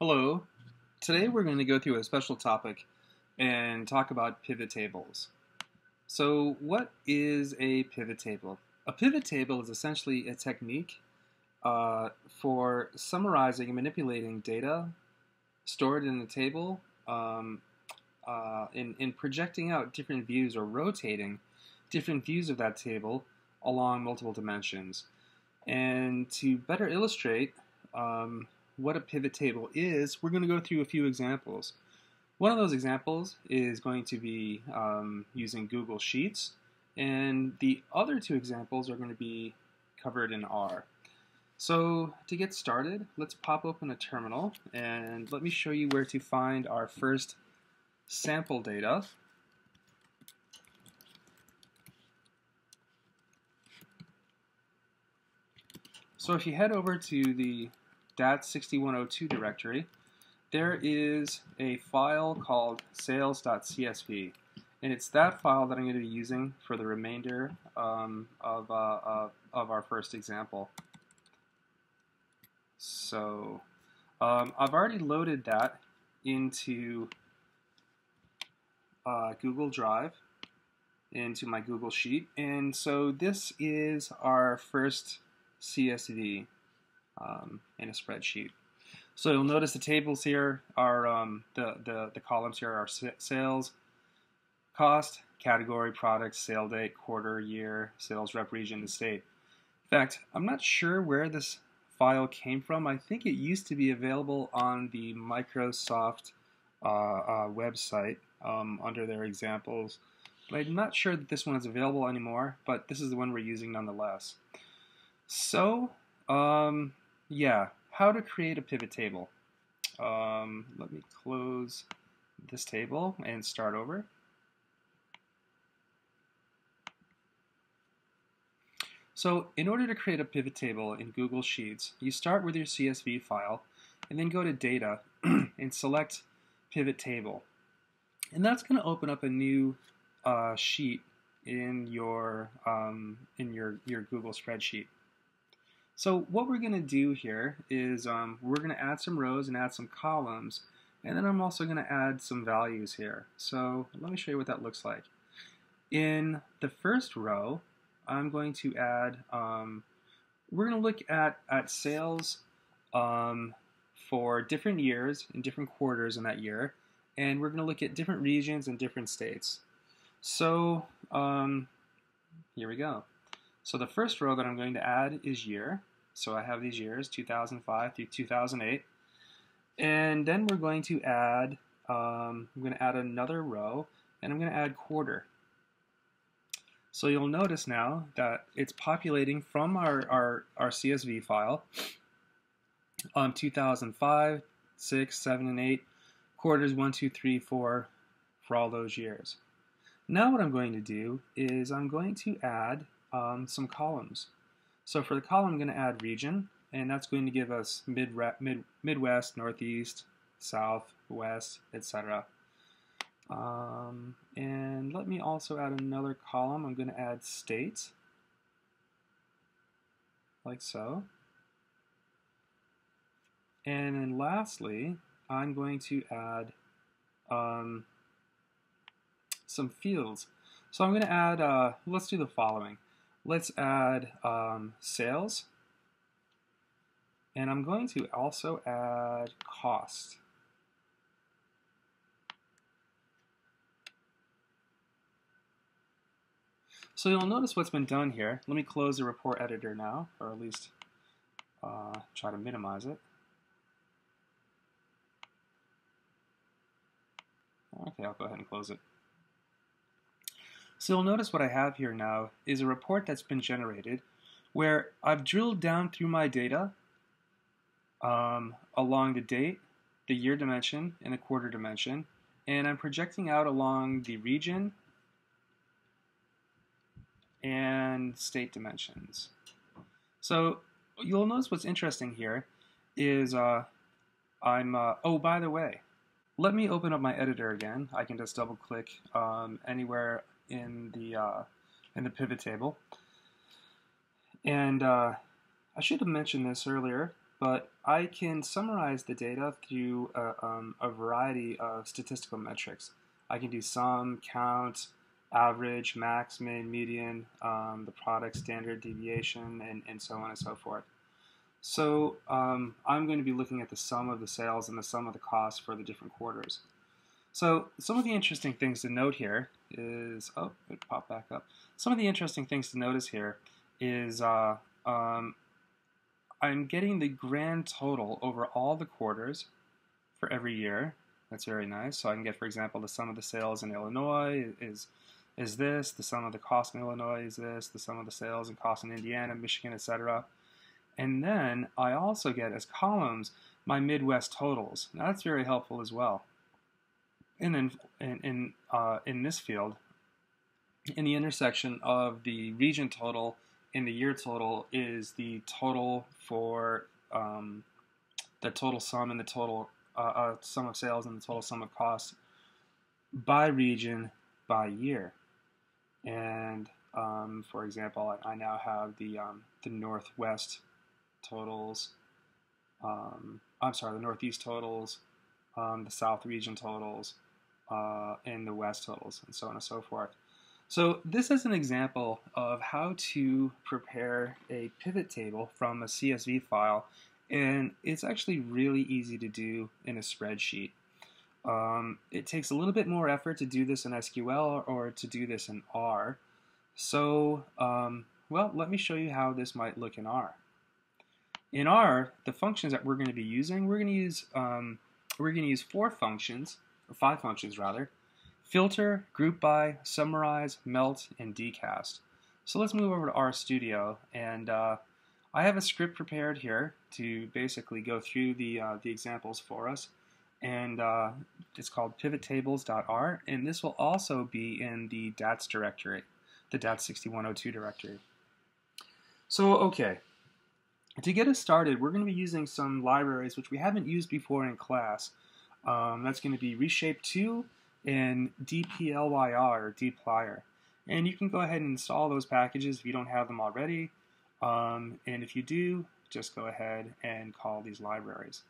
Hello. Today we're going to go through a special topic and talk about pivot tables. So what is a pivot table? A pivot table is essentially a technique for summarizing and manipulating data stored in a table in projecting out different views or rotating different views of that table along multiple dimensions. And to better illustrate what a pivot table is, we're going to go through a few examples. One of those examples is going to be using Google Sheets, and the other two examples are going to be covered in R. So to get started, let's pop open a terminal, and let me show you where to find our first sample data. So if you head over to the DAT6102 directory, there is a file called sales.csv, and it's that file that I'm going to be using for the remainder of our first example. So I've already loaded that into Google Drive, into my Google Sheet, and so this is our first CSV in a spreadsheet. So you'll notice the tables here are the columns here are sales, cost, category, product, sale date, quarter, year, sales rep, region, and state. In fact, I'm not sure where this file came from. I think it used to be available on the Microsoft website under their examples, but I'm not sure that this one is available anymore, but this is the one we're using nonetheless. So, yeah, how to create a pivot table. Let me close this table and start over. So, in order to create a pivot table in Google Sheets, you start with your CSV file and then go to Data and select Pivot Table. And that's going to open up a new sheet in your Google spreadsheet. So what we're going to do here is we're going to add some rows and add some columns, and then I'm also going to add some values here. So let me show you what that looks like. In the first row, I'm going to add, we're going to look at sales for different years and different quarters in that year, and we're going to look at different regions and different states. So here we go. So the first row that I'm going to add is year. So I have these years, 2005 through 2008. And then we're going to add, I'm going to add another row, and I'm going to add quarter. So you'll notice now that it's populating from our CSV file, 2005, 6, 7, and 8, quarters 1, 2, 3, 4 for all those years. Now what I'm going to do is I'm going to add some columns. So for the column, I'm going to add region, and that's going to give us Midwest, Northeast, South, West, etc. And let me also add another column. I'm going to add state, like so. And then lastly, I'm going to add some fields. So I'm going to add, let's do the following. Let's add sales, and I'm going to also add cost. So you'll notice what's been done here. Let me close the report editor now, or at least try to minimize it. Okay, I'll go ahead and close it. So you'll notice what I have here now is a report that's been generated where I've drilled down through my data along the date, the year dimension, and the quarter dimension, and I'm projecting out along the region and state dimensions. So you'll notice what's interesting here is oh, by the way, let me open up my editor again. I can just double click anywhere in the pivot table, and I should have mentioned this earlier, but I can summarize the data through a variety of statistical metrics. I can do sum, count, average, max, min, median, the product standard deviation, and so on and so forth. So I'm going to be looking at the sum of the sales and the sum of the costs for the different quarters. So some of the interesting things to note here is, oh, it popped back up. Some of the interesting things to notice here is I'm getting the grand total over all the quarters for every year. That's very nice. So I can get, for example, the sum of the sales in Illinois is this, the sum of the cost in Illinois is this, the sum of the sales and costs in Indiana, Michigan, etc. And then I also get as columns my Midwest totals. Now that's very helpful as well. And then in this field, in the intersection of the region total and the year total is the total for the total sum and the total sum of sales and the total sum of costs by region by year. And for example, I now have the Northwest totals. I'm sorry, the Northeast totals, the South region totals, and the West totals, and so on and so forth. So this is an example of how to prepare a pivot table from a CSV file, and it's actually really easy to do in a spreadsheet. It takes a little bit more effort to do this in SQL or to do this in R. So, well, let me show you how this might look in R. In R, the functions that we're going to be using, we're going to use 4 functions, or 5 functions rather: filter, group by, summarize, melt, and decast. So let's move over to RStudio, and I have a script prepared here to basically go through the examples for us, and it's called pivottables.r, and this will also be in the DATS directory, the DATS 6102 directory. So, okay. To get us started, we're going to be using some libraries which we haven't used before in class. That's going to be Reshape2 and dplyr, or dplyr. And you can go ahead and install those packages if you don't have them already. And if you do, just go ahead and call these libraries.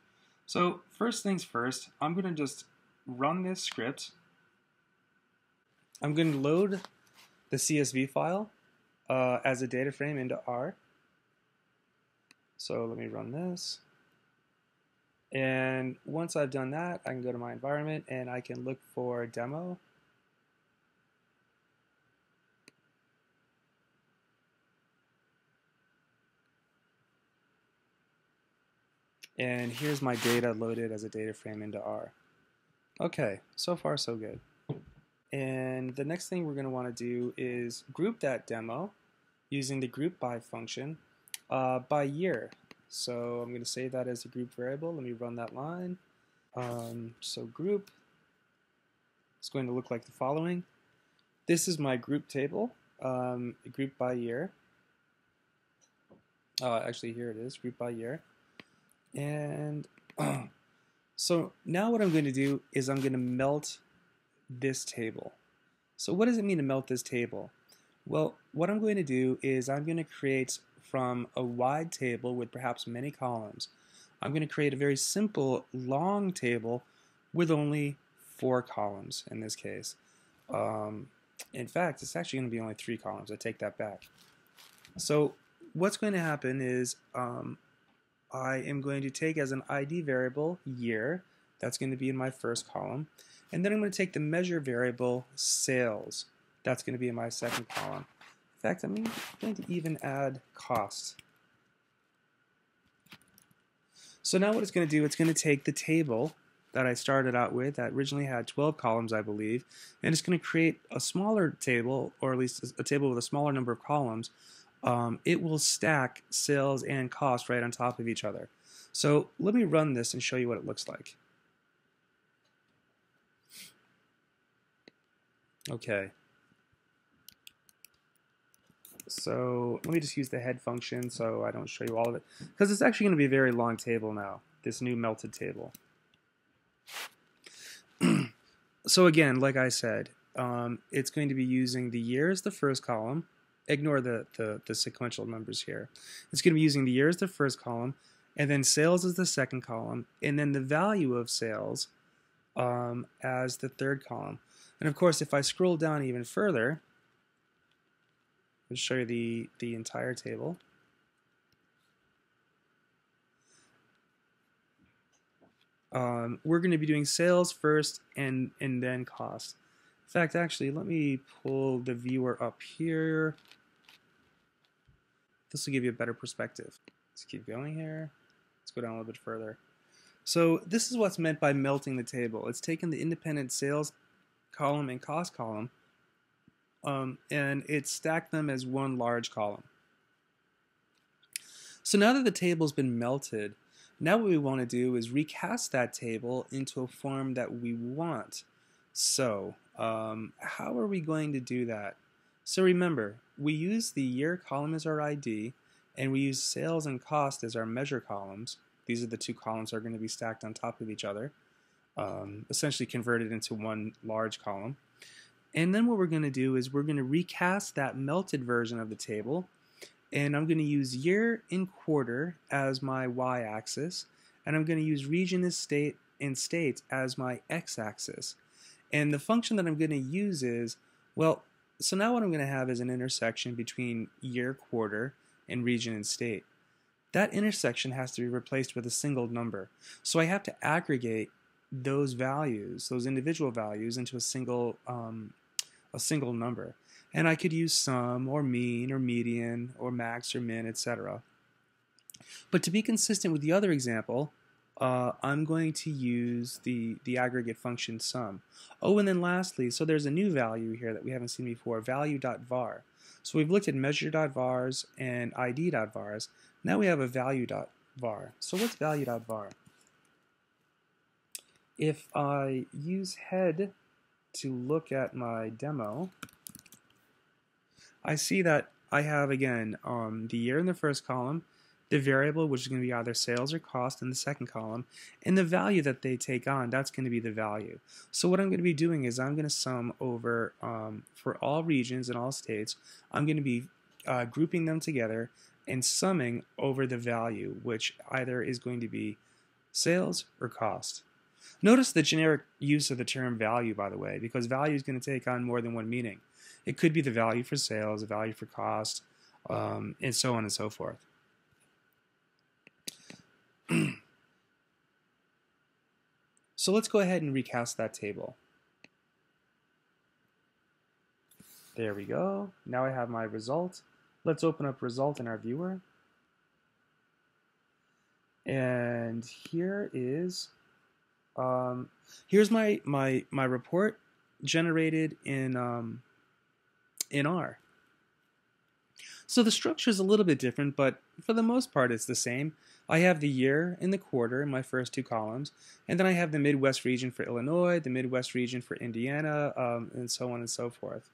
So first things first, I'm going to just run this script. I'm going to load the CSV file as a data frame into R. So let me run this. And once I've done that, I can go to my environment and I can look for demo. And here's my data loaded as a data frame into R. Okay, so far so good. And the next thing we're going to want to do is group that demo using the group by function by year. So I'm going to save that as a group variable. Let me run that line. So group is going to look like the following. This is my group table, group by year. Actually, here it is, group by year. And so now what I'm going to do is I'm going to melt this table. So what does it mean to melt this table? Well, what I'm going to do is I'm going to create from a wide table with perhaps many columns. I'm going to create a very simple long table with only 4 columns in this case. In fact, it's actually going to be only 3 columns. I take that back. So what's going to happen is I am going to take as an ID variable year. That's going to be in my first column. And then I'm going to take the measure variable sales. That's going to be in my second column. In fact, I'm going to even add cost. So now what it's going to do, it's going to take the table that I started out with that originally had 12 columns, I believe, and it's going to create a smaller table, or at least a table with a smaller number of columns. It will stack sales and cost right on top of each other. So let me run this and show you what it looks like. Okay. So let me just use the head function so I don't show you all of it, because it's actually going to be a very long table now, this new melted table. So again, like I said, it's going to be using the year as the first column. Ignore the sequential numbers here. It's going to be using the year as the first column, and then sales is the second column, and then the value of sales as the third column. And of course, if I scroll down even further, I'll show you the entire table. We're going to be doing sales first and then cost. In fact, actually, let me pull the viewer up here. This will give you a better perspective. Let's keep going here. Let's go down a little bit further. So this is what's meant by melting the table. It's taken the independent sales column and cost column, and it's stacked them as one large column. So now that the table's been melted, now what we want to do is recast that table into a form that we want. So how are we going to do that? So remember, we use the year column as our ID, and we use sales and cost as our measure columns. These are the two columns that are going to be stacked on top of each other, essentially converted into one large column. And then what we're going to do is we're going to recast that melted version of the table, and I'm going to use year and quarter as my y-axis, and I'm going to use region and state as my x-axis. And the function that I'm going to use is, well, so now what I'm going to have is an intersection between year, quarter, and region and state. That intersection has to be replaced with a single number. So I have to aggregate those values, those individual values, into a single number. And I could use sum, or mean, or median, or max, or min, etc. But to be consistent with the other example, I'm going to use the aggregate function sum. Oh, and then lastly, so there's a new value here that we haven't seen before, value.var. So we've looked at measure.vars and id.vars. Now we have a value.var. So what's value.var? If I use head to look at my demo, I see that I have, again, the year in the first column, the variable, which is going to be either sales or cost, in the second column, and the value that they take on, that's going to be the value. So what I'm going to be doing is I'm going to sum over, for all regions and all states, I'm going to be grouping them together and summing over the value, which either is going to be sales or cost. Notice the generic use of the term value, by the way, because value is going to take on more than one meaning. It could be the value for sales, the value for cost, and so on and so forth. So let's go ahead and recast that table. There we go. Now I have my result. Let's open up result in our viewer. And here is here's my report generated in R. So the structure is a little bit different, but for the most part it's the same. I have the year and the quarter in my first two columns, and then I have the Midwest region for Illinois, the Midwest region for Indiana, and so on and so forth.